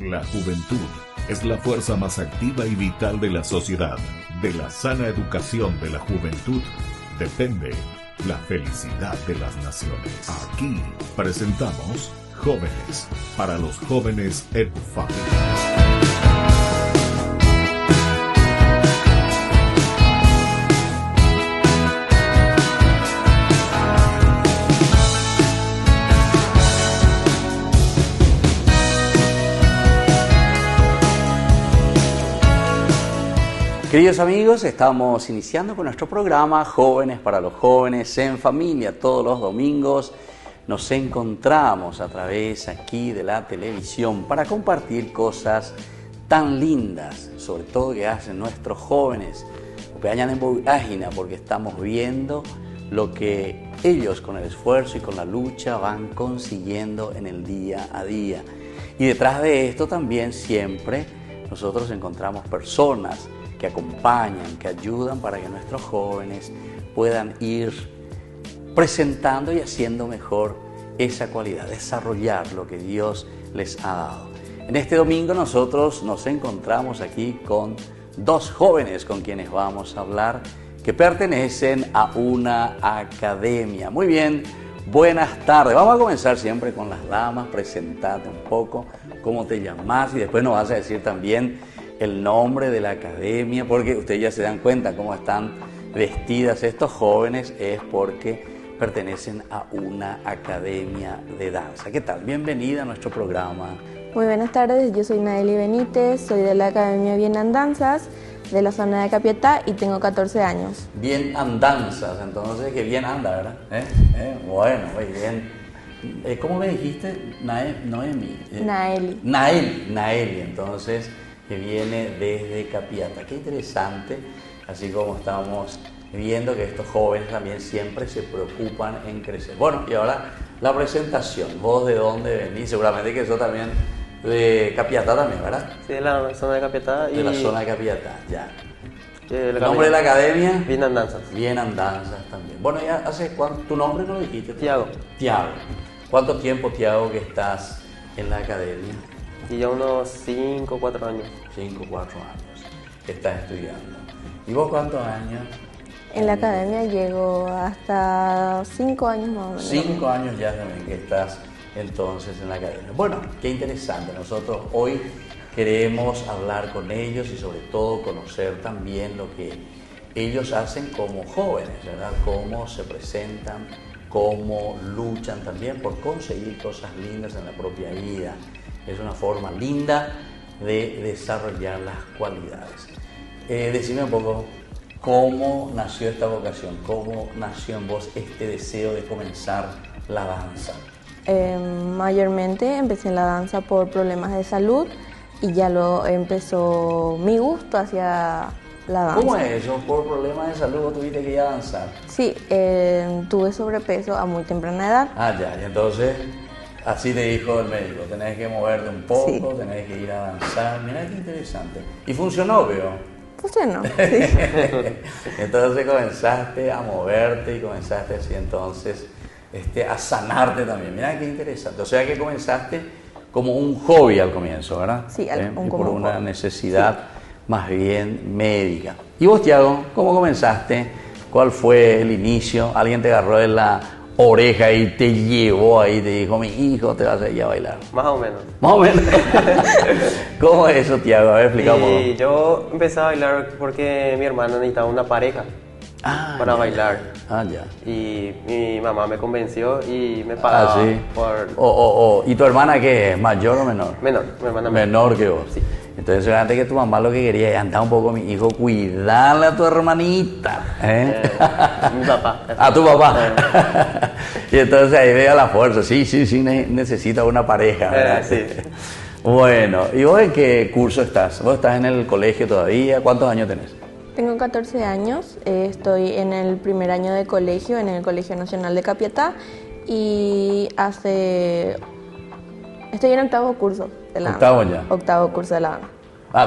La juventud es la fuerza más activa y vital de la sociedad. De la sana educación de la juventud depende la felicidad de las naciones. Aquí presentamos Jóvenes para los Jóvenes EduFam. Queridos amigos, estamos iniciando con nuestro programa Jóvenes para los Jóvenes en Familia. Todos los domingos nos encontramos a través aquí de la televisión para compartir cosas tan lindas, sobre todo que hacen nuestros jóvenes. Porque estamos viendo lo que ellos con el esfuerzo y con la lucha van consiguiendo en el día a día. Y detrás de esto también siempre nosotros encontramos personas que acompañan, que ayudan para que nuestros jóvenes puedan ir presentando y haciendo mejor esa cualidad, desarrollar lo que Dios les ha dado. En este domingo nosotros nos encontramos aquí con dos jóvenes con quienes vamos a hablar que pertenecen a una academia. Muy bien, buenas tardes. Vamos a comenzar siempre con las damas. Presentate un poco, cómo te llamas y después nos vas a decir también el nombre de la academia, porque ustedes ya se dan cuenta cómo están vestidas estos jóvenes, es porque pertenecen a una academia de danza. ¿Qué tal? Bienvenida a nuestro programa. Muy buenas tardes, yo soy Naeli Benítez, soy de la Academia Bien Andanzas, de la zona de Capiatá y tengo 14 años. Bien Andanzas, entonces, que bien anda, ¿verdad? Bueno, muy bien. ¿Cómo me dijiste? Noemi. Naeli, entonces, que viene desde Capiatá. Qué interesante, así como estamos viendo que estos jóvenes también siempre se preocupan en crecer. Bueno, y ahora la presentación. ¿Vos de dónde venís? Seguramente que eso también de Capiatá también, ¿verdad? Sí, de la zona de Capiatá. De la zona de Capiatá, ya. ¿El nombre de la academia? Bien Andanzas. Bien Andanzas también. Bueno, ¿ya hace cuánto? ¿Tu nombre no lo dijiste? Tiago. ¿Cuánto tiempo, Tiago, que estás en la academia? Y ya unos 5 o 4 años. 5 o 4 años que estás estudiando. ¿Y vos cuántos años? En la academia llego hasta 5 años más o menos. 5 años ya también que estás entonces en la academia. Bueno, qué interesante. Nosotros hoy queremos hablar con ellos y sobre todo conocer también lo que ellos hacen como jóvenes, ¿verdad? Cómo se presentan, cómo luchan también por conseguir cosas lindas en la propia vida. Es una forma linda de desarrollar las cualidades. Decime un poco, ¿cómo nació esta vocación? ¿Cómo nació en vos este deseo de comenzar la danza? Mayormente empecé en la danza por problemas de salud y ya lo empezó mi gusto hacia la danza. ¿Cómo es eso? ¿Por problemas de salud vos tuviste que ir a danzar? Sí, tuve sobrepeso a muy temprana edad. Ya, y entonces así te dijo el médico, tenés que moverte un poco, sí. Tenés que ir a danzar. Mirá qué interesante. ¿Y funcionó, veo? Funcionó, sí. Entonces comenzaste a moverte y comenzaste así entonces a sanarte también. Mirá qué interesante. O sea que comenzaste como un hobby al comienzo, ¿verdad? Sí, por una necesidad más bien médica. ¿Y vos, Tiago, cómo comenzaste? ¿Cuál fue el inicio? ¿Alguien te agarró de la oreja y te llevó ahí, te dijo, mi hijo te vas a ir a bailar? Más o menos. Más o menos. ¿Cómo es eso, Tiago? A ver, explicamos. Y yo empecé a bailar porque mi hermana necesitaba una pareja para bailar. Ya. Y mi mamá me convenció y me pagaba. Sí. Por... ¿Y tu hermana qué es? ¿Mayor o menor? Menor, mi hermana menor que vos. Sí. Entonces, antes que tu mamá lo que quería es andar un poco, mi hijo, cuidarle a tu hermanita. Mi papá. A tu papá. Y entonces ahí vea la fuerza. Sí, necesita una pareja, ¿verdad? Sí. Bueno, ¿y vos en qué curso estás? ¿Vos estás en el colegio todavía? ¿Cuántos años tenés? Tengo 14 años, estoy en el primer año de colegio, en el Colegio Nacional de Capiatá y estoy en octavo curso de la danza. ¿Octavo ya? Octavo curso de la danza.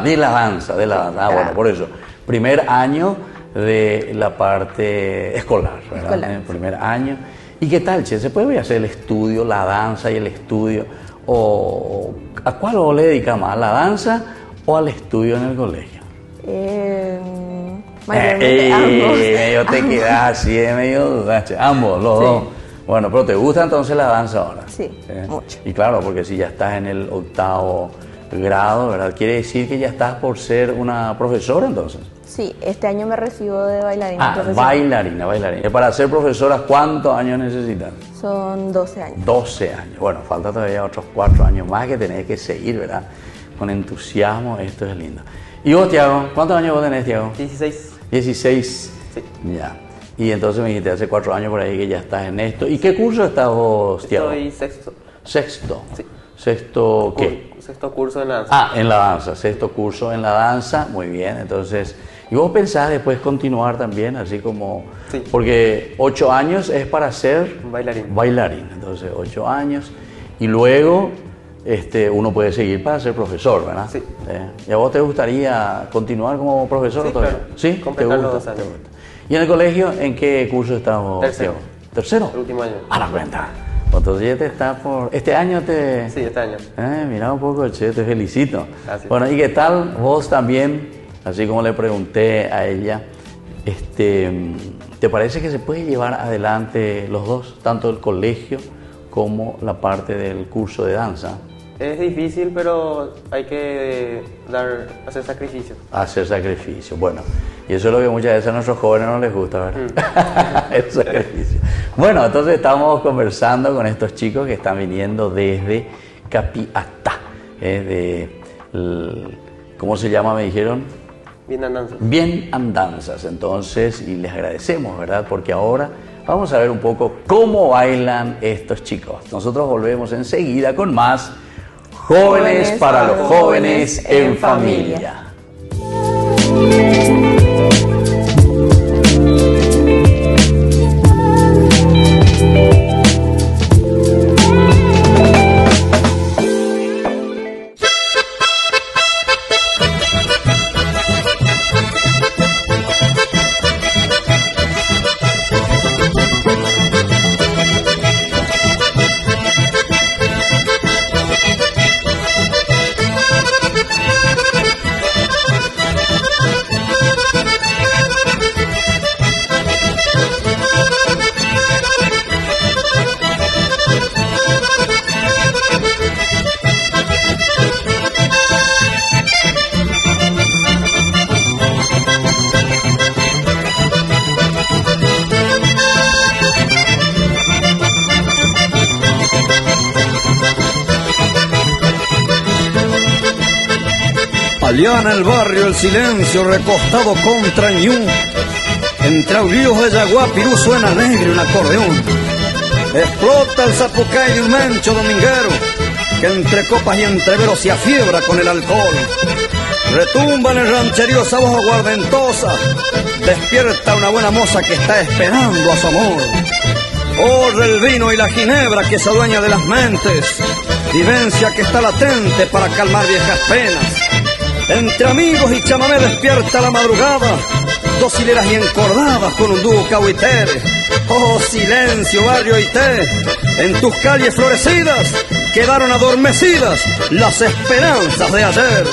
De la danza, de la danza. Bueno, por eso. Primer año de la parte escolar, ¿verdad? Escolar. En el primer año. ¿Y qué tal, che? ¿Se puede hacer el estudio, la danza y el estudio? ¿O ¿A cuál vos le dedicas más? ¿A la danza o al estudio en el colegio? Mayormente ambos. Medio te quedas así, medio dudaste. Ambos, los dos. Bueno, pero ¿te gusta entonces la danza ahora? Sí, mucho. Y claro, porque si ya estás en el 8º grado, ¿verdad? Quiere decir que ya estás por ser una profesora entonces. Sí, este año me recibo de bailarina profesional. Bailarina. Para ser profesora, ¿cuántos años necesitas? Son 12 años. 12 años. Bueno, falta todavía otros 4 años más que tenés que seguir, ¿verdad? Con entusiasmo, esto es lindo. ¿Y vos, Tiago? ¿Cuántos años vos tenés, Tiago? 16. 16. Sí. Ya. Y entonces me dijiste hace 4 años por ahí que ya estás en esto. ¿Y qué curso estás vos, Tiago? Estoy sexto. ¿Sexto? Sí. ¿Sexto qué? Sexto curso en danza. Ah, en la danza. Sexto curso en la danza. Muy bien. Entonces, ¿y vos pensás después continuar también? Así como... Sí. Porque 8 años es para ser... Bailarín. Bailarín. Entonces, 8 años. Y luego... uno puede seguir para ser profesor, ¿verdad? Sí. ¿Y a vos te gustaría continuar como profesor? Sí, todavía? claro. ¿Sí? ¿Te Completar los gusta? 2 años. ¿Te gusta? ¿Y en el colegio en qué curso estás vos? Tercero. Tiago? ¿Tercero? El último año. A la cuenta. Entonces ya te está por... ¿Este año te...? Sí, este año. Mira un poco, che, te felicito. Gracias. Bueno, ¿y qué tal vos también? Así como le pregunté a ella, ¿te parece que se puede llevar adelante los dos, tanto el colegio como la parte del curso de danza? Es difícil, pero hay que hacer sacrificios. Hacer sacrificio, bueno, y eso es lo que muchas veces a nuestros jóvenes no les gusta, ¿verdad? El sacrificio. Bueno, entonces estamos conversando con estos chicos que están viniendo desde Capiatá, ¿cómo se llama, me dijeron? Bien andanzas. Bien andanzas, entonces, y les agradecemos, ¿verdad? Porque ahora vamos a ver un poco cómo bailan estos chicos. Nosotros volvemos enseguida con más Jóvenes para los jóvenes en familia. Allá en el barrio el silencio recostado contra ñu. Entre aullidos de yaguapirú suena alegre un acordeón. Explota el zapucay de un mencho dominguero que entre copas y entreveros se afiebra con el alcohol. Retumba en el rancherío esa voz aguardentosa. Despierta una buena moza que está esperando a su amor. Corre el vino y la ginebra que se adueña de las mentes. Vivencia que está latente para calmar viejas penas. Entre amigos y chamamé despierta la madrugada, dos hileras y encordadas con un dúo cahuitere. Oh, silencio, barrio Ité, en tus calles florecidas quedaron adormecidas las esperanzas de ayer.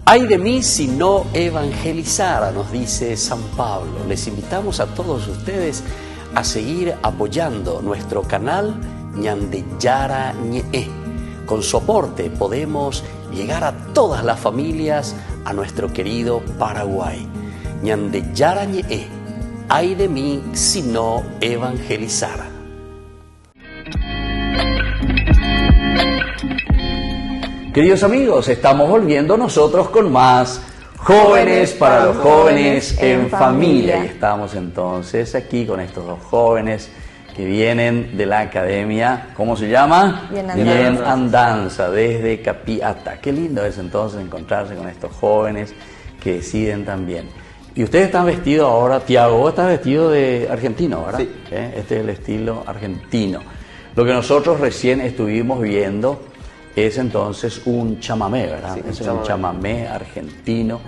Ay de mí si no evangelizara, nos dice San Pablo. Les invitamos a todos ustedes a seguir apoyando nuestro canal Ñandeyara Ñe. Con su aporte podemos llegar a todas las familias a nuestro querido Paraguay. ñandeyara ñe'e, ay de mí si no evangelizara. Queridos amigos, estamos volviendo nosotros con más Jóvenes para los Jóvenes en Familia. Y estamos entonces aquí con estos dos jóvenes que vienen de la academia, ¿cómo se llama? Bien Andanza, desde Capiatá. Qué lindo es entonces encontrarse con estos jóvenes que deciden también. Y ustedes están vestidos ahora, Tiago, vos estás vestido de argentino, ¿verdad? Sí. Este es el estilo argentino. Lo que nosotros recién estuvimos viendo es entonces un chamamé, ¿verdad? Sí, es un chamamé argentino.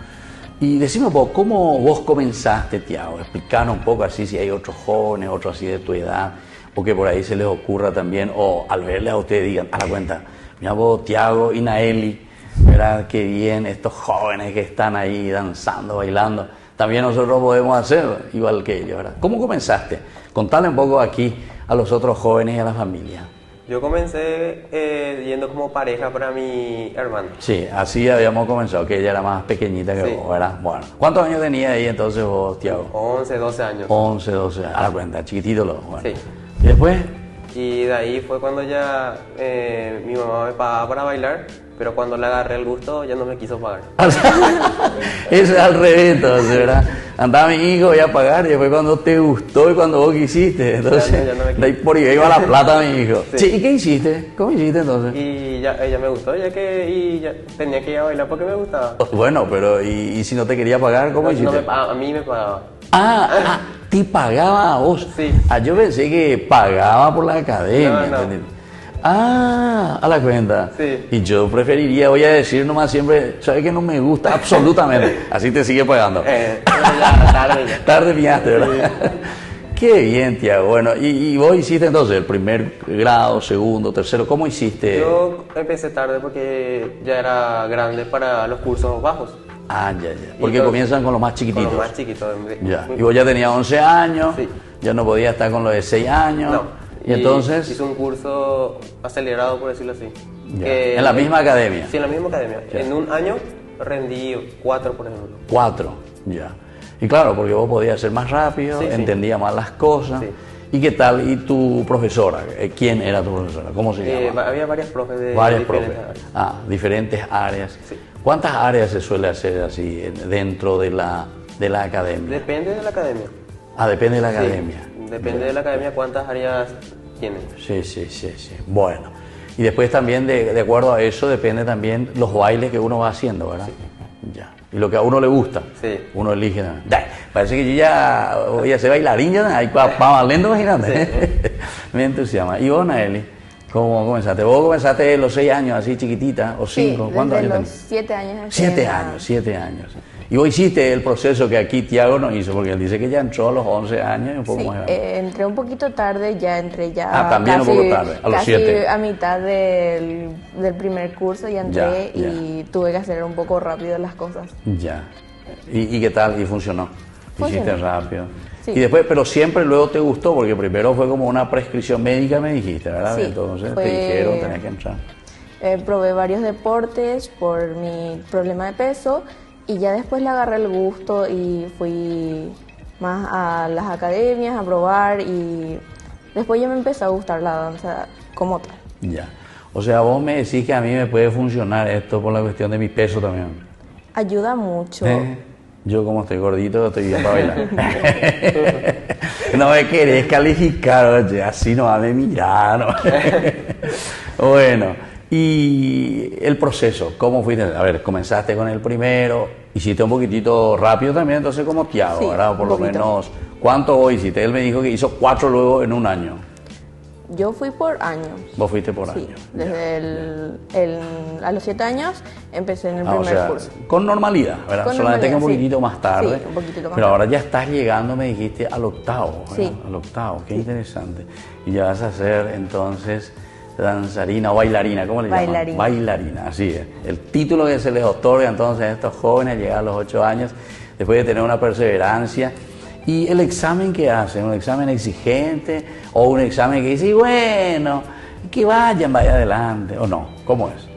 Y decime un poco, ¿cómo vos comenzaste, Tiago? Explicanos un poco así, si hay otros jóvenes, otros así de tu edad, o que por ahí se les ocurra también, o al verles a ustedes digan, a la cuenta, mira vos, Tiago y Naeli, ¿verdad? Qué bien, estos jóvenes que están ahí danzando, bailando, también nosotros podemos hacer igual que ellos, ¿verdad? ¿Cómo comenzaste? Contale un poco aquí a los otros jóvenes y a la familia. Yo comencé yendo como pareja para mi hermano. Sí, así habíamos comenzado, que ella era más pequeñita que Sí. vos, ¿verdad? Bueno, ¿cuántos años tenías ahí entonces vos, Tiago? 11, 12 años. 11, 12 años, a la cuenta, chiquitito los dos, bueno. Sí. ¿Y después? Y de ahí fue cuando ya mi mamá me pagaba para bailar, pero cuando le agarré el gusto ya no me quiso pagar. Eso es al revés, entonces, ¿verdad? Andaba mi hijo, voy a pagar, y después cuando te gustó y cuando vos quisiste, entonces, Ya no me de ahí por ahí iba la plata mi hijo. Sí. Sí, ¿y qué hiciste? ¿Cómo hiciste entonces? Y ya ella me gustó, ya tenía que ir a bailar porque me gustaba. Bueno, pero ¿y si no te quería pagar, cómo hiciste? A mí me pagaba. ¿Te pagaba a vos? Sí. Yo pensé que pagaba por la academia. No. ¿Entendés? A la cuenta. Sí. Y yo preferiría, voy a decir nomás siempre, ¿sabes que no me gusta? Absolutamente. Así te sigue pagando. Ya, tarde ya. Tarde pillaste, ¿verdad? Qué bien, Tiago. Bueno, ¿y vos hiciste entonces el primer grado, segundo, tercero? ¿Cómo hiciste? Yo empecé tarde porque ya era grande para los cursos bajos. Ya. Porque Y comienzan con los más chiquititos. Con los más chiquitos. Ya. Y vos ya tenías 11 años, Sí. ya no podías estar con los de 6 años. No. Y entonces, hice un curso acelerado, por decirlo así. ya, en la misma academia. Sí, en la misma academia. Ya. En un año rendí 4, por ejemplo. 4, ya. Y claro, porque vos podías ser más rápido, Sí, sí. entendías más las cosas. Sí. ¿Y qué tal? ¿Y tu profesora? ¿Quién era tu profesora? ¿Cómo se llama? Había varias profes de Varias diferentes profes. áreas. Diferentes áreas. Sí. ¿Cuántas áreas se suele hacer así dentro de la academia? Depende de la academia. Depende de la Sí, academia. depende de la academia cuántas áreas tiene. Sí. Bueno. Y después también, de acuerdo a eso, depende también los bailes que uno va haciendo, ¿verdad? Ya. Y lo que a uno le gusta. Sí. Uno elige. Ya, parece que yo ya voy a ser bailarín, ya, ahí para valiendo, imagínate. Me entusiasma. Y vos, Naeli, ¿cómo comenzaste? ¿Vos comenzaste a los 6 años, así chiquitita, o 5? ¿Cuántos años los tenías? 7 años. 7 años. Y vos hiciste el proceso que aquí Tiago no hizo, porque él dice que ya entró a los 11 años y un poco Sí, más grande. entré un poquito tarde, entré ya También un poco tarde, a los casi 7. a mitad del primer curso ya entré Ya. y tuve que hacer un poco rápido las cosas. Ya. ¿Y qué tal? ¿Y funcionó? Funcionó. Hiciste rápido. Sí. Y después, pero siempre luego te gustó, porque primero fue como una prescripción médica, me dijiste, ¿verdad? Sí, Entonces fue- te dijeron, tenías que entrar. Probé varios deportes por mi problema de peso y ya después le agarré el gusto y fui más a las academias a probar y después ya me empezó a gustar la danza como tal. Ya. O sea, vos me decís que a mí me puede funcionar esto por la cuestión de mi peso también. Ayuda mucho. Yo como estoy gordito, estoy bien para bailar. No me querés calificar, oye, así no me mirar. Bueno, y el proceso, ¿cómo fuiste? A ver, comenzaste con el primero, hiciste un poquitito rápido también, entonces como Tiago, Sí, ¿verdad? Por un lo poquito. menos, ¿cuánto vos hiciste? Él me dijo que hizo 4 luego en un año. Yo fui por años. Vos fuiste por Sí, año. desde a los 7 años empecé en el O primer sea, curso. con normalidad, ¿verdad? Con Solamente que un normalidad, poquitito sí. más tarde. Sí, un poquitito más pero tarde. ahora ya estás llegando, me dijiste, al octavo, ¿verdad? Sí. Al octavo, qué interesante. Y ya vas a ser entonces danzarina o bailarina, ¿cómo le llaman? Bailarina. Bailarina, así es. El título que se les otorga entonces a estos jóvenes al llegar a los 8 años, después de tener una perseverancia. Y el examen que hacen, un examen exigente o un examen que dice, y bueno, que vaya adelante, o no, ¿cómo es?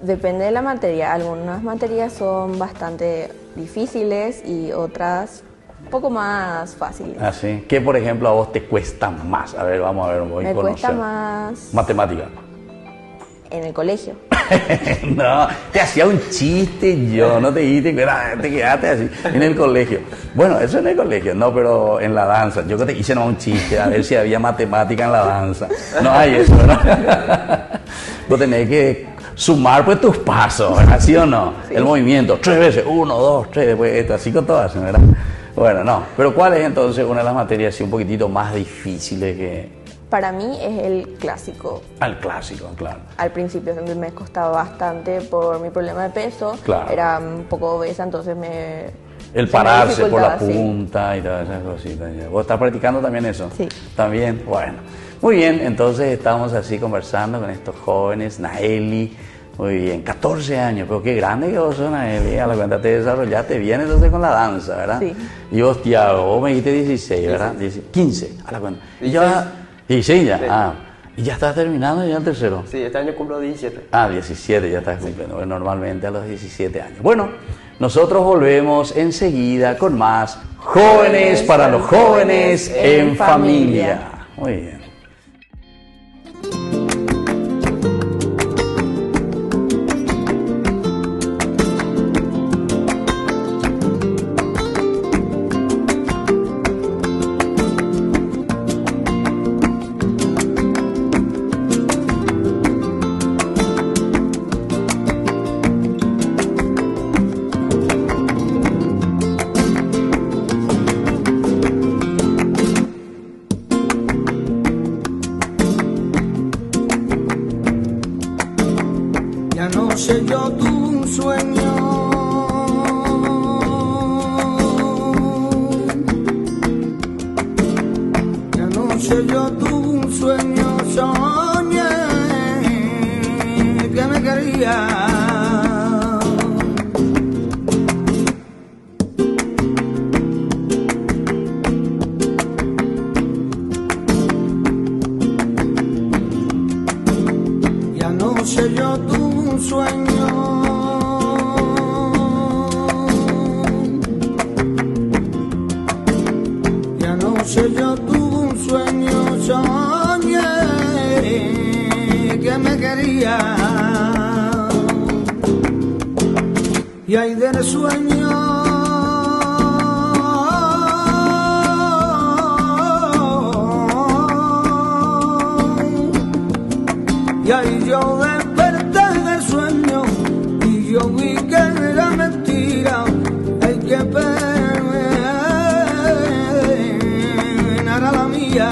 Depende de la materia. Algunas materias son bastante difíciles y otras un poco más fáciles. Ah, sí. ¿Qué, por ejemplo, a vos te cuesta más? A ver, vamos a ver, voy a Me conocer. cuesta más Matemática. en el colegio. No, te hacía un chiste yo, no te diste cuenta, te quedaste así en el colegio. Bueno, eso en el colegio, no, pero en la danza. Yo que te hice nomás un chiste, a ver si había matemática en la danza. No hay eso, ¿verdad? Vos tenés que sumar pues tus pasos, ¿verdad? ¿Sí o no? Sí. El movimiento, 3 veces, 1, 2, 3, después esto, así con todas, ¿verdad? Bueno, no, pero ¿cuál es entonces una de las materias así un poquitito más difíciles que Para mí es el clásico. al clásico, claro? Al principio me costaba bastante por mi problema de peso. Claro. Era un poco obesa, entonces El se me pararse por la dificultaba, sí. punta y todas esas cositas. ya. ¿Vos estás practicando también eso? Sí. También, bueno. Muy bien, entonces estamos así conversando con estos jóvenes. Naeli, muy bien, 14 años, pero qué grande que vos sos, Naeli. A la cuenta te desarrollaste bien entonces con la danza, ¿verdad? Sí. Y vos, Tiago, vos me dijiste 16, ¿verdad? 15, a la cuenta. Y ya, 16 ya, Sí. y ya estás terminando ya el tercero. Sí, este año cumplo 17. 17 ya estás cumpliendo, bueno, normalmente a los 17 años. Bueno, nosotros volvemos enseguida con más Jóvenes para los Jóvenes en Familia. Muy bien. Ya no sé yo tu sueño, ya no sé yo tu sueño, soñé que me quería. Ya no sé yo tu sueño, ya no sé yo tu sueño, soñé que me quería. Y hay del sueño y ahí yo desperté del sueño y yo vi que era mentira. Hay que penar a la mía.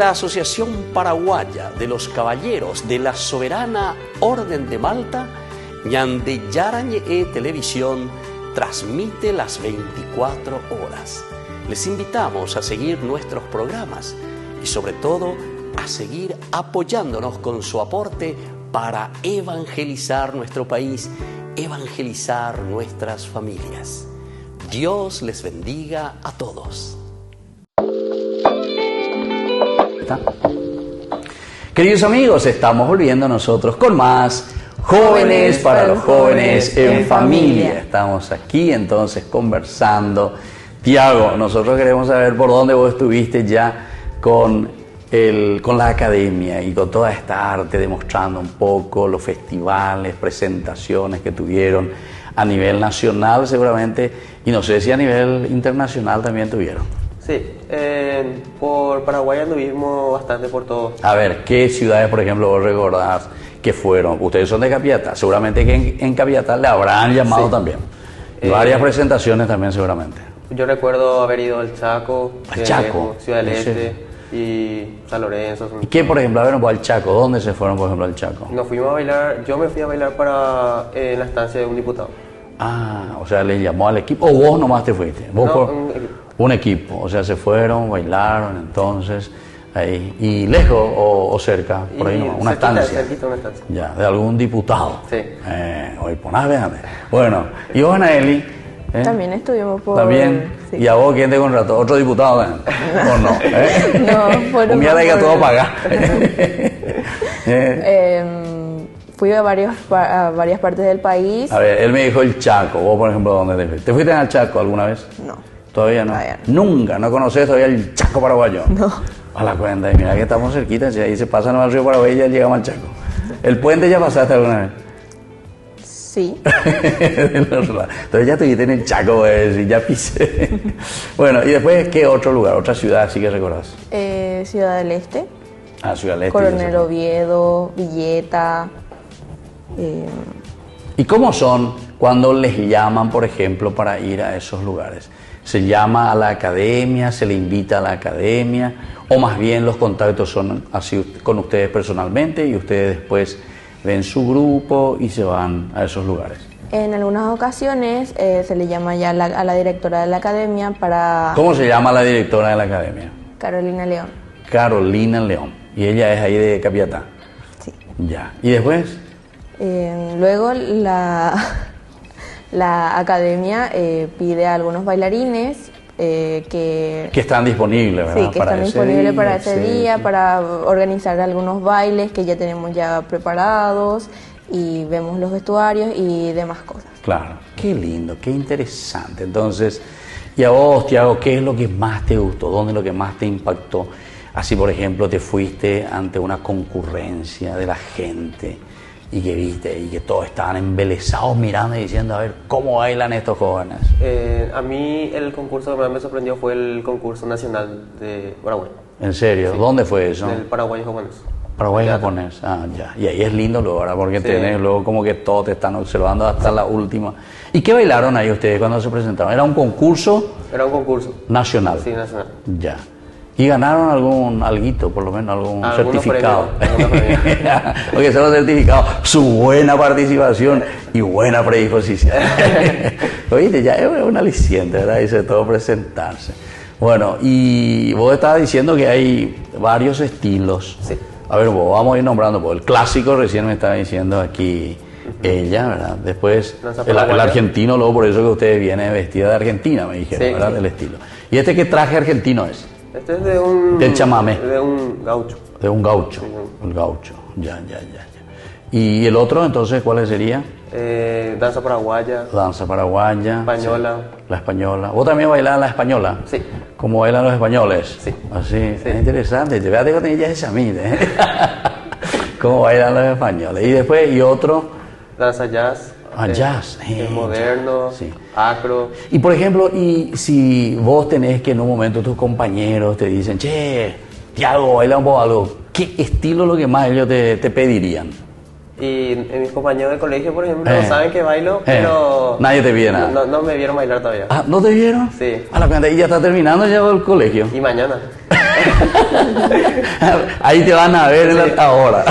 la Asociación Paraguaya de los Caballeros de la Soberana Orden de Malta, Ñande Yarañe Televisión transmite las 24 horas. Les invitamos a seguir nuestros programas y sobre todo a seguir apoyándonos con su aporte para evangelizar nuestro país, evangelizar nuestras familias. Dios les bendiga a todos. Queridos amigos, estamos volviendo nosotros con más Jóvenes para los Jóvenes en Familia. Estamos aquí entonces conversando. Tiago, nosotros queremos saber por dónde vos estuviste ya con la academia y con toda esta arte, demostrando un poco los festivales, presentaciones que tuvieron a nivel nacional seguramente, y no sé si a nivel internacional también tuvieron. Sí, por Paraguay anduvimos bastante por todo. A ver, ¿qué ciudades, por ejemplo, vos recordás que fueron? Ustedes son de Capiatá, seguramente que en Capiatá le habrán llamado Sí. también. Varias presentaciones también seguramente. Yo recuerdo haber ido al Chaco, ¿Al Chaco? Ciudad del Sí. Este y San Lorenzo. ¿Y qué, por ejemplo, a ver, al Chaco? ¿Dónde se fueron, por ejemplo, al Chaco? Nos fuimos a bailar, yo me fui a bailar en la estancia de un diputado. Ah, o sea, le llamó al equipo, o vos nomás te fuiste. Vos No, por- un equipo. un equipo, o sea, se fueron, bailaron, entonces, ahí. ¿Y lejos o cerca? Por ahí Y nomás, una cerquita, estancia. cerquita, una estancia. Ya, de algún diputado. Sí. Hoy ponás, véame. Bueno, y vos, Anaeli. También estuvimos por... También. sí. ¿Y a vos quién te contrató? ¿Otro diputado? ¿O no? No, fueron Un día más hay que por- todo pagar. Fui a varias partes del país. A ver, él me dijo el Chaco. Vos, por ejemplo, ¿dónde te fuiste? ¿Te fuiste al Chaco alguna vez? No. ¿Todavía no? Todavía no. Nunca, ¿no conoces todavía el Chaco paraguayo? No. A la cuenta, y mira que estamos cerquitas, si ahí se pasan al río Paraguay y ya llegamos al Chaco. ¿El puente ya pasaste alguna vez? Sí. Entonces ya estuviste en el Chaco, y ya pisé. Bueno, y después, ¿qué otro lugar, otra ciudad sí que recordás? Ciudad del Este, Ah, Ciudad del Este. Coronel Oviedo, Villeta. ¿Y cómo son cuando les llaman, por ejemplo, para ir a esos lugares? ¿Se llama a la academia, se le invita a la academia, o más bien los contactos son así con ustedes personalmente y ustedes después ven su grupo y se van a esos lugares? En algunas ocasiones se le llama ya a la directora de la academia para... ¿Cómo se llama la directora de la academia? Carolina León. Carolina León. Y ella es ahí de Capiatá. Sí. Ya. ¿Y después? Luego la academia pide a algunos bailarines que Que están disponibles, ¿verdad? sí, que están ese disponibles día, para ese sí, día, sí. para organizar algunos bailes que ya tenemos ya preparados y vemos los vestuarios y demás cosas. Claro, qué lindo, qué interesante. Entonces, y a vos, Tiago, ¿qué es lo que más te gustó? ¿Dónde es lo que más te impactó? Así, por ejemplo, te fuiste ante una concurrencia de la gente y que viste y que todos estaban embelesados mirando y diciendo, a ver, ¿cómo bailan estos jóvenes? A mí el concurso que más me sorprendió fue el concurso nacional de Paraguay. ¿En serio? Sí. ¿Dónde fue eso? Del Paraguay japonés. Paraguay Teatro. japonés. Ah, ya. Y ahí es lindo luego, ¿verdad? Porque Sí. tenés luego como que todos te están observando hasta la última. ¿Y qué bailaron ahí ustedes cuando se presentaron? ¿Era un concurso Era un concurso. nacional? Sí, nacional. Ya. ¿Y ganaron algún alguito, por lo menos algún Algunos certificado? premios, algunos premios. Porque son los certificados, su buena participación y buena predisposición. Oíste, ya es un aliciente, ¿verdad? Y sobre todo presentarse. Bueno, y vos estabas diciendo que hay varios estilos. Sí. A ver, vos, vamos a ir nombrando. Pues el clásico recién me estaba diciendo aquí ella, ¿verdad? Después Danza el paraguaya. argentino, luego por eso que usted viene vestida de Argentina, me dijeron, Sí, ¿verdad? sí. Del estilo. ¿Y este qué traje argentino es? Este es de un... Del chamamé. De un gaucho. De un gaucho. Sí. El gaucho. Ya. ¿Y el otro, entonces, cuál sería? Danza paraguaya. Danza paraguaya. Española. Sí, la española. ¿Vos también bailás la española? Sí. ¿Cómo bailan los españoles? Sí. Así, Sí. es interesante. Fíjate que tenés ya esa mira, ¿eh? ¿Cómo bailan los españoles? Y después, y otro, Danza jazz. jazz. Moderno. Sí. Acro. Y por ejemplo, y si vos tenés que en un momento tus compañeros te dicen, che, Tiago, baila un poco algo, ¿qué estilo es lo que más ellos te pedirían? Y mis compañeros de colegio, por ejemplo, saben que bailo, pero... Nadie te pide nada. No me vieron bailar todavía. Ah, ¿no te vieron? Sí. A la cuenta, y ya está terminando ya el colegio. Y mañana. Ahí te van a ver ahora.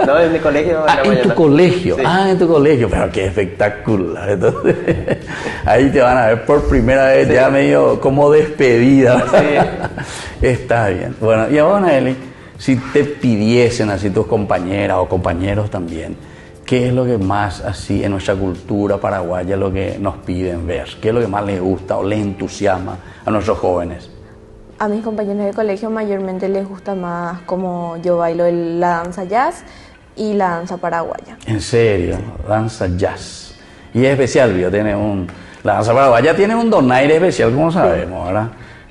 No, en mi colegio. En tu colegio. Sí. En tu colegio. Pero qué espectacular. Entonces, ahí te van a ver por primera vez, ya medio como despedida. Sí. Está bien. Bueno, y ahora, Eli, si te pidiesen así tus compañeras o compañeros también, ¿qué es lo que más así en nuestra cultura paraguaya lo que nos piden ver? ¿Qué es lo que más les gusta o les entusiasma a nuestros jóvenes? A mis compañeros de colegio mayormente les gusta más como yo bailo la danza jazz y la danza paraguaya. ¿En serio? Danza jazz. Y es especial, ¿vio? La danza paraguaya tiene un donaire especial, como sabemos, ¿verdad?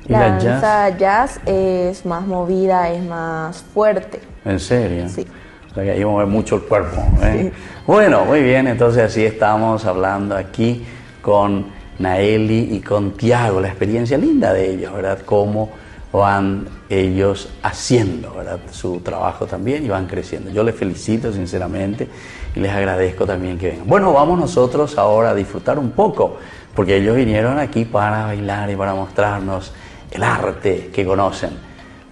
¿Y la danza jazz es más movida, es más fuerte. ¿En serio? Sí. O sea que ahí mueve mucho el cuerpo, ¿eh? Sí. Bueno, muy bien, entonces así estamos hablando aquí con Naeli y con Tiago, la experiencia linda de ellos, ¿verdad? Cómo van ellos haciendo, ¿verdad? Su trabajo también y van creciendo. Yo les felicito sinceramente y les agradezco también que vengan. Bueno, vamos nosotros ahora a disfrutar un poco, porque ellos vinieron aquí para bailar y para mostrarnos el arte que conocen.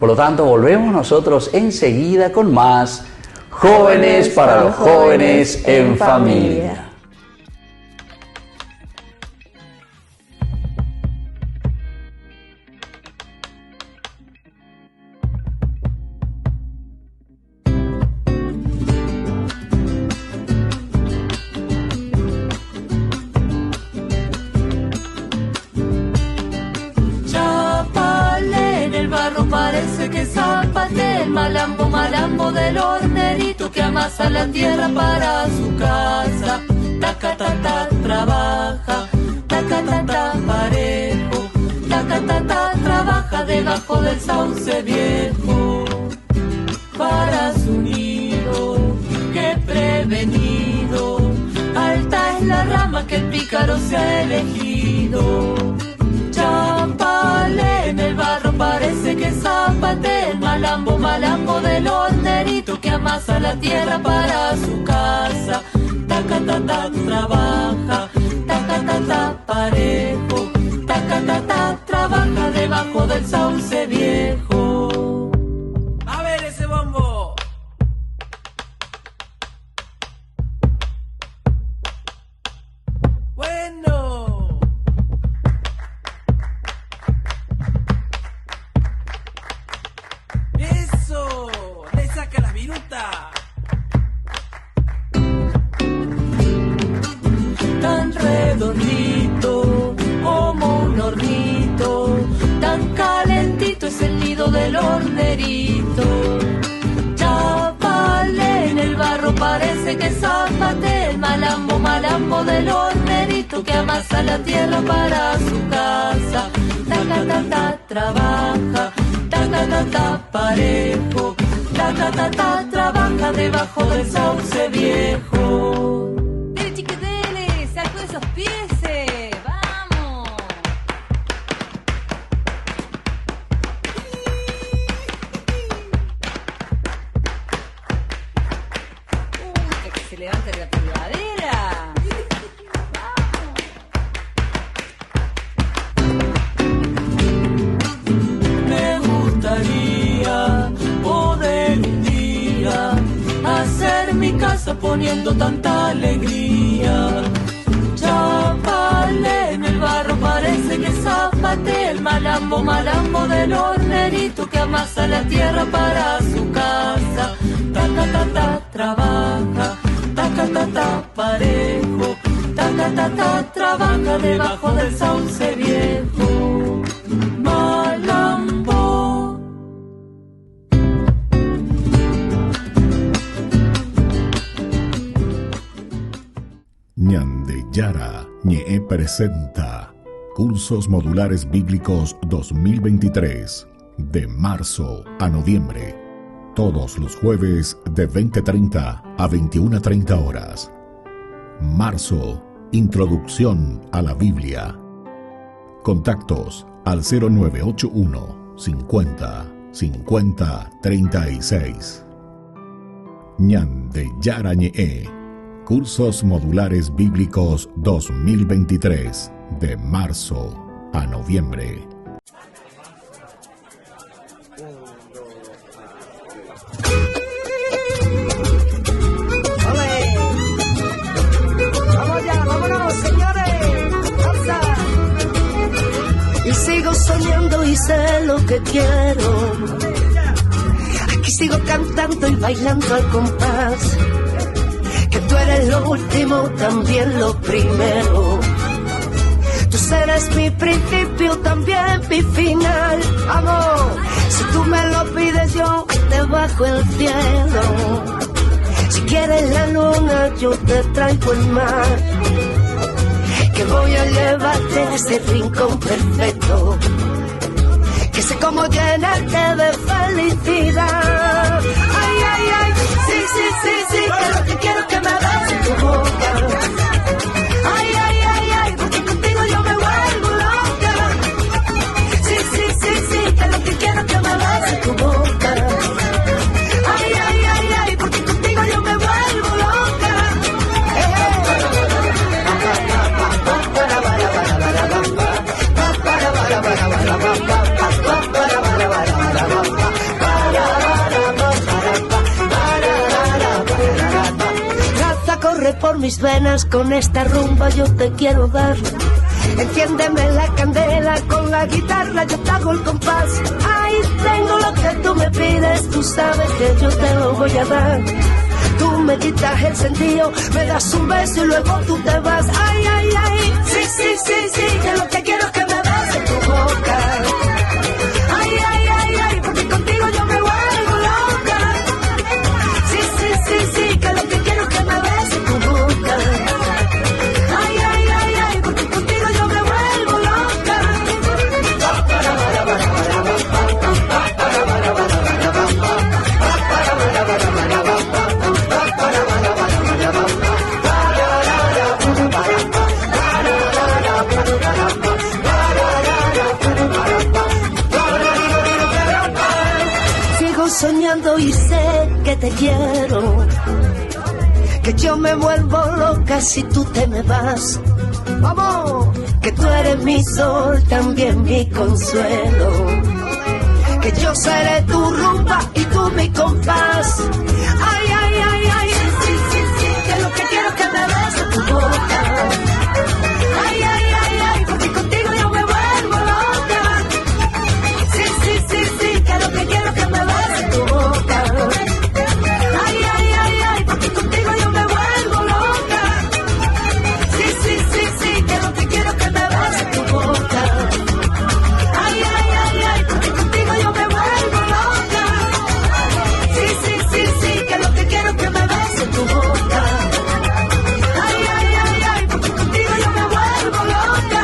Por lo tanto, volvemos nosotros enseguida con más Jóvenes para los Jóvenes en Familia. Parece que zapate el malambo, malambo del hornerito que amasa la tierra para su casa. Taca, ta, ta, trabaja, taca, ta, ta, parejo, taca, ta, ta, trabaja debajo del sauce viejo. Para su nido, que prevenido, alta es la rama que el pícaro se ha elegido. Chapale en el barro parece que zapate el malambo, malambo del hornerito que amasa la tierra para su casa. Taca, ta, ta, trabaja, taca, ta, ta, parejo, taca, ta, ta, trabaja debajo del sauce viejo. A ver ese bombo. Bueno. Eso, le saca la viruta. Tan redondito como un hornito, tan calentito es el nido del hornerito. Chapale en el barro parece que zapate el malambo, malambo del hornerito que amasa la tierra para su casa. Taca, ta, ta, trabaja, taca, ta, ta, parejo, taca, ta, ta, trabaja debajo del sauce viejo. ¡Dele, chique, dele! ¡Saco de esos pieses! ¡Vamos! ¡Que se levante la primavera! Me gustaría poder un día hacer mi casa poniendo tanta alegría. Chapale en el barro parece que zapate el malambo, malambo del hornerito que amasa la tierra para su casa. Taca, ta, ta, trabaja, taca, ta, ta, parejo, taca, ta, ta, trabaja debajo del sauce viejo. Malambo. Ñandeyara Ñe presenta Cursos Modulares Bíblicos 2023, de marzo a noviembre. Todos los jueves de 20:30 a 21:30 horas. Marzo, Introducción a la Biblia. Contactos al 0981 50 50 36. Ñandeyara Ñe, Cursos Modulares Bíblicos 2023, de marzo a noviembre. 1, 2, sé lo que quiero. Aquí sigo cantando y bailando al compás. Que tú eres lo último, también lo primero. Tú serás mi principio, también mi final. Amor, si tú me lo pides yo te bajo el cielo. Si quieres la luna yo te traigo el mar. Que voy a llevarte a ese rincón perfecto. Que sé cómo llenarte de felicidad. Ay, ay, ay, sí, sí, sí, sí, que lo que quiero es que me des en tu boca. Ay, ay, ay, ay, porque contigo yo me vuelvo loca. Sí, sí, sí, sí, que lo que quiero es que me des en tu boca. Ay, ay, ay, ay, porque contigo yo me vuelvo loca. Raza corre por mis venas, con esta rumba yo te quiero dar. Enciéndeme la candela, con la guitarra yo te hago el compás. Ay, tengo lo que tú me pides, tú sabes que yo te lo voy a dar. Tú me quitas el sentido, me das un beso y luego tú te vas. Ay, ay, ay, sí, sí, sí, sí, que lo que quiero es que me des en tu boca. Ay, ay, ay, ay, porque contigo yo me vuelvo loca. Sí, sí, sí, sí, que lo que quiero es que me des en tu boca. Ay, ay, ay, ay, porque contigo yo me vuelvo loca. Sigo soñando y sé que te quiero, que yo me vuelvo loca si tú te me vas. Vamos, que tú eres mi sol, también mi consuelo, que yo seré tu rumba y tú mi compás. Ay, ay, ay, ay, sí, sí, sí, que lo que quiero es que me des en tu boca. Ay, ay, ay, ay, porque contigo yo me vuelvo loca. Sí, sí, sí, sí, que lo que quiero es que me des en tu boca. Ay, ay, ay, ay, porque contigo yo me vuelvo loca. Sí, sí, sí, sí, que lo que quiero es que me des en tu boca. Ay, ay, ay, ay, porque contigo yo me vuelvo loca. Sí, sí, sí, sí, que lo que quiero es que me des en tu boca. Ay, ay, ay, ay, porque contigo yo me vuelvo loca.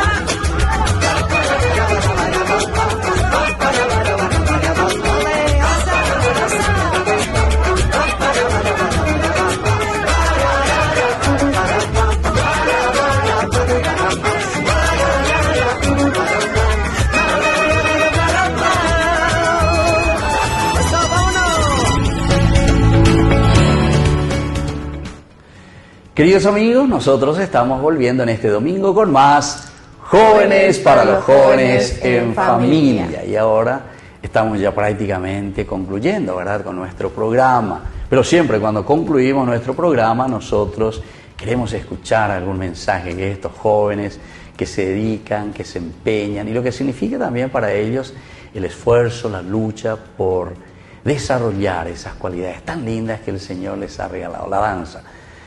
Queridos amigos, nosotros estamos volviendo en este domingo con más Jóvenes para los Jóvenes en Familia. Y ahora estamos ya prácticamente concluyendo, ¿verdad?, con nuestro programa. Pero siempre cuando concluimos nuestro programa, nosotros queremos escuchar algún mensaje que estos jóvenes que se dedican, que se empeñan, y lo que significa también para ellos el esfuerzo, la lucha por desarrollar esas cualidades tan lindas que el Señor les ha regalado, la danza.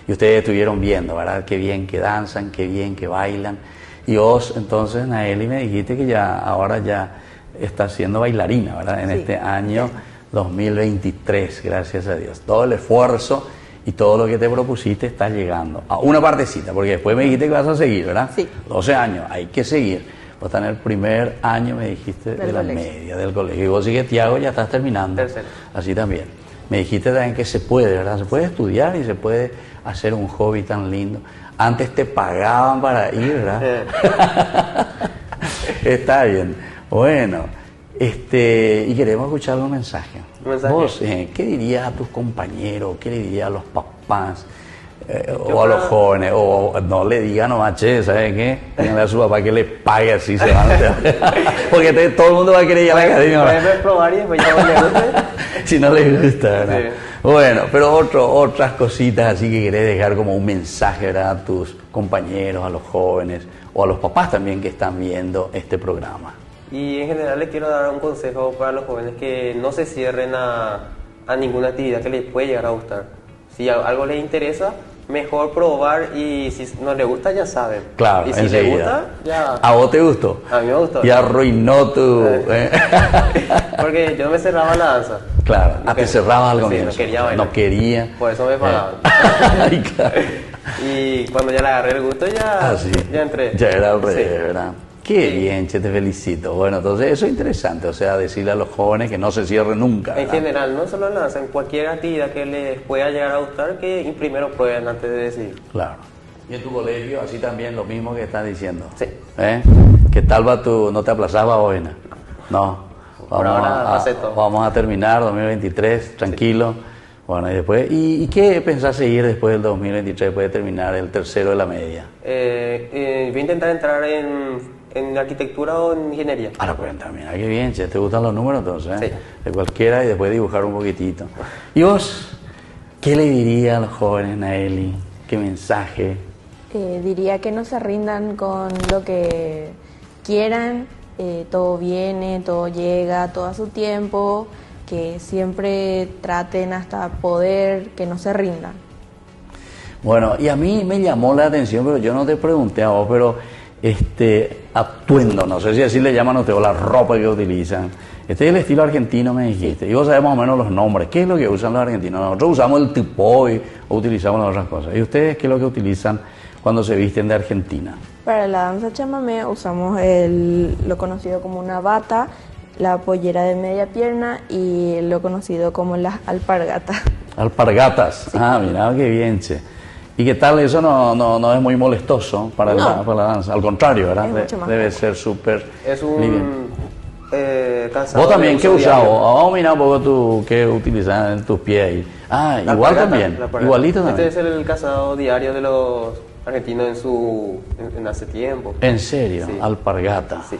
Y ustedes estuvieron viendo, ¿verdad?, qué bien que danzan, qué bien que bailan. Y vos, entonces, Naeli, me dijiste que ya ahora ya estás siendo bailarina, ¿verdad?, en este año 2023, gracias a Dios. Todo el esfuerzo y todo lo que te propusiste está llegando a una partecita, porque después me dijiste que vas a seguir, ¿verdad? Sí. 12 años, hay que seguir. Vos estás en el primer año, me dijiste, de la media, del colegio. Y vos sigues, Tiago, ya estás terminando. Tercero. Así también. Me dijiste también que se puede, ¿verdad? Se puede estudiar y se puede hacer un hobby tan lindo. Antes te pagaban para ir, ¿verdad? Está bien. Bueno, y queremos escuchar un mensaje. Vos, ¿qué dirías a tus compañeros? ¿Qué le dirías a los papás? O a los jóvenes, o no le digan nomás, che, ¿sabes qué? Díganle a su papá que le pague, así se van a porque todo el mundo va a querer ir a la academia. Pueden probar y después ya no le gusta. Si no les gusta, ¿verdad? Sí. Bueno, pero otras cositas así que querés dejar como un mensaje, ¿verdad?, a tus compañeros, a los jóvenes, o a los papás también que están viendo este programa. Y en general les quiero dar un consejo para los jóvenes que no se cierren a ninguna actividad que les puede llegar a gustar. Si algo les interesa, mejor probar, y si no les gusta ya saben. Claro, y si enseguida. les gusta, ya... ¿A vos te gustó? A mí me gustó. Y arruinó tu... Porque yo me cerraba en la danza. Claro, No te quería- cerrabas al sí, comienzo. no quería bailar. No quería. Por eso me pagaban. Ay, claro. Y cuando ya le agarré el gusto, ya, Sí. ya entré. Ya era al revés, Sí. ¿verdad? Qué Sí. bien, che, te felicito. Bueno, entonces eso es interesante, o sea, decirle a los jóvenes que no se cierren nunca. En ¿verdad? general, no solo en la danza, en cualquier actividad que les pueda llegar a gustar, que primero prueben antes de decidir. Claro. Y en tu colegio, así también lo mismo que estás diciendo. Sí. ¿Qué tal va tu, no te aplazaba hoy? No. Por ahora pasé todo. Vamos a terminar 2023, tranquilo. Bueno, y después, ¿y qué pensás seguir después del 2023, después de terminar el tercero de la media? Voy a intentar entrar en arquitectura o en ingeniería. Ahora pues también, qué bien, che, ¿te gustan los números entonces? Sí. De cualquiera, y después dibujar un poquitito. ¿Y vos? ¿Qué le diría a los jóvenes, Naeli? ¿Qué mensaje? Diría que no se rindan con lo que quieran, todo viene, todo llega, todo a su tiempo, que siempre traten hasta poder, que no se rindan. Bueno, y a mí me llamó la atención, pero yo no te pregunté a vos, pero atuendo, no sé si así le llaman a ustedes, o la ropa que utilizan. Este es el estilo argentino, me dijiste, y vos sabés más o menos los nombres. ¿Qué es lo que usan los argentinos? Nosotros usamos el tipoy o utilizamos las otras cosas. ¿Y ustedes qué es lo que utilizan cuando se visten de Argentina? Para la danza chamamé usamos lo conocido como una bata, la pollera de media pierna y lo conocido como las alpargatas. Alpargatas. Ah, mira, qué bien, che. ¿Y qué tal? Eso no es muy molestoso para, No. para la danza. Al contrario, ¿verdad? Es mucho más Debe cómodo. ser súper Es liviano. un calzado. Vos también, de ¿qué uso usás? diario. Vamos a mirar un poco tú, ¿qué utilizas en tus pies ahí? Ah, La igual alpargata, también, la alpargata. igualito también. Este es el calzado diario de los argentinos en hace tiempo. ¿En serio? Sí. Alpargata. Sí.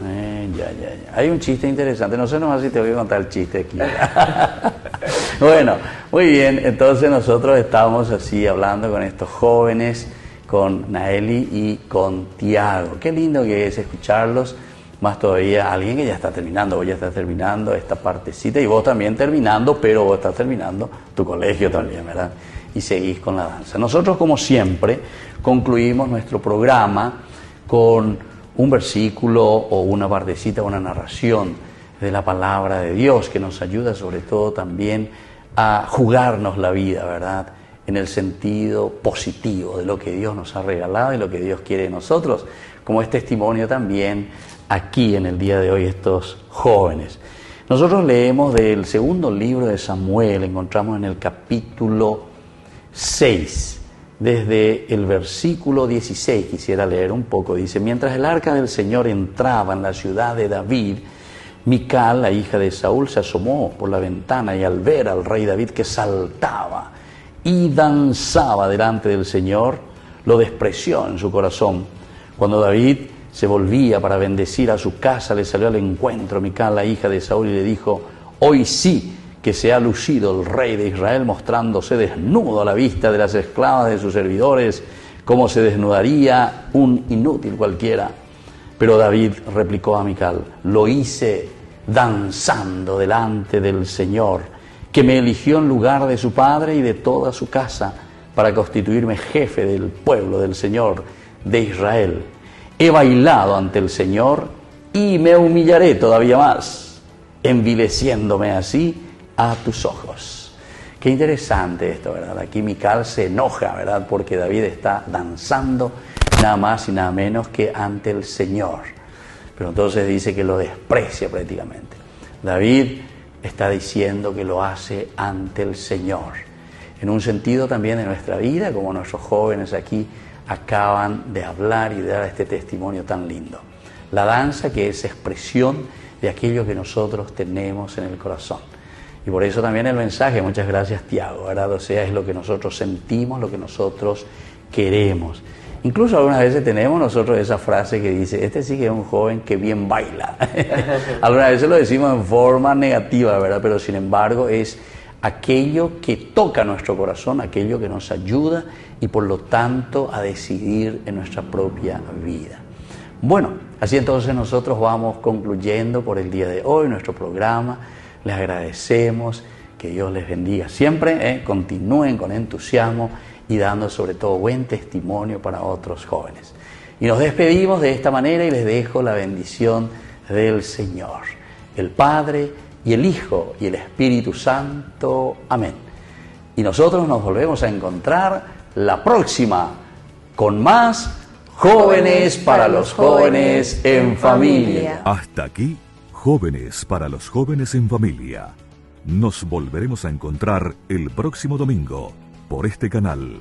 Ya. Hay un chiste interesante, no sé nomás si te voy a contar el chiste aquí. Bueno, muy bien, entonces nosotros estamos así hablando con estos jóvenes, con Naeli y con Tiago. Qué lindo que es escucharlos, más todavía alguien que ya está terminando, vos ya estás terminando esta partecita y vos también terminando, pero vos estás terminando tu colegio también, ¿verdad? Y seguís con la danza. Nosotros, como siempre, concluimos nuestro programa con un versículo o una partecita, una narración de la palabra de Dios que nos ayuda sobre todo también a jugarnos la vida, ¿verdad? En el sentido positivo de lo que Dios nos ha regalado y lo que Dios quiere de nosotros, como es testimonio también aquí en el día de hoy estos jóvenes. Nosotros leemos del segundo libro de Samuel, encontramos en el capítulo 6, desde el versículo 16, quisiera leer un poco, dice: mientras el arca del Señor entraba en la ciudad de David, Mical, la hija de Saúl, se asomó por la ventana y al ver al rey David que saltaba y danzaba delante del Señor, lo despreció en su corazón. Cuando David se volvía para bendecir a su casa, le salió al encuentro Mical, la hija de Saúl, y le dijo: hoy sí que se ha lucido el rey de Israel, mostrándose desnudo a la vista de las esclavas de sus servidores, como se desnudaría un inútil cualquiera. Pero David replicó a Mical: lo hice danzando delante del Señor, que me eligió en lugar de su padre y de toda su casa, para constituirme jefe del pueblo del Señor de Israel. He bailado ante el Señor y me humillaré todavía más, envileciéndome así a tus ojos. Qué interesante esto, ¿verdad? Aquí Mical se enoja, ¿verdad? Porque David está danzando nada más y nada menos que ante el Señor. Pero entonces dice que lo desprecia prácticamente. David está diciendo que lo hace ante el Señor. En un sentido también de nuestra vida, como nuestros jóvenes aquí acaban de hablar y de dar este testimonio tan lindo. La danza, que es expresión de aquello que nosotros tenemos en el corazón. Y por eso también el mensaje, muchas gracias Tiago, ¿verdad? O sea, es lo que nosotros sentimos, lo que nosotros queremos. Incluso algunas veces tenemos nosotros esa frase que dice: este sí que es un joven que bien baila. Algunas veces lo decimos en forma negativa, ¿verdad? Pero sin embargo es aquello que toca nuestro corazón, aquello que nos ayuda y por lo tanto a decidir en nuestra propia vida. Bueno, Así entonces nosotros vamos concluyendo por el día de hoy nuestro programa. Les agradecemos, que Dios les bendiga siempre, continúen con entusiasmo y dando sobre todo buen testimonio para otros jóvenes. Y nos despedimos de esta manera y les dejo la bendición del Señor, el Padre y el Hijo y el Espíritu Santo. Amén. Y nosotros nos volvemos a encontrar la próxima con más Jóvenes para los Jóvenes en Familia. Hasta aquí, Jóvenes para los Jóvenes en Familia. Nos volveremos a encontrar el próximo domingo por este canal.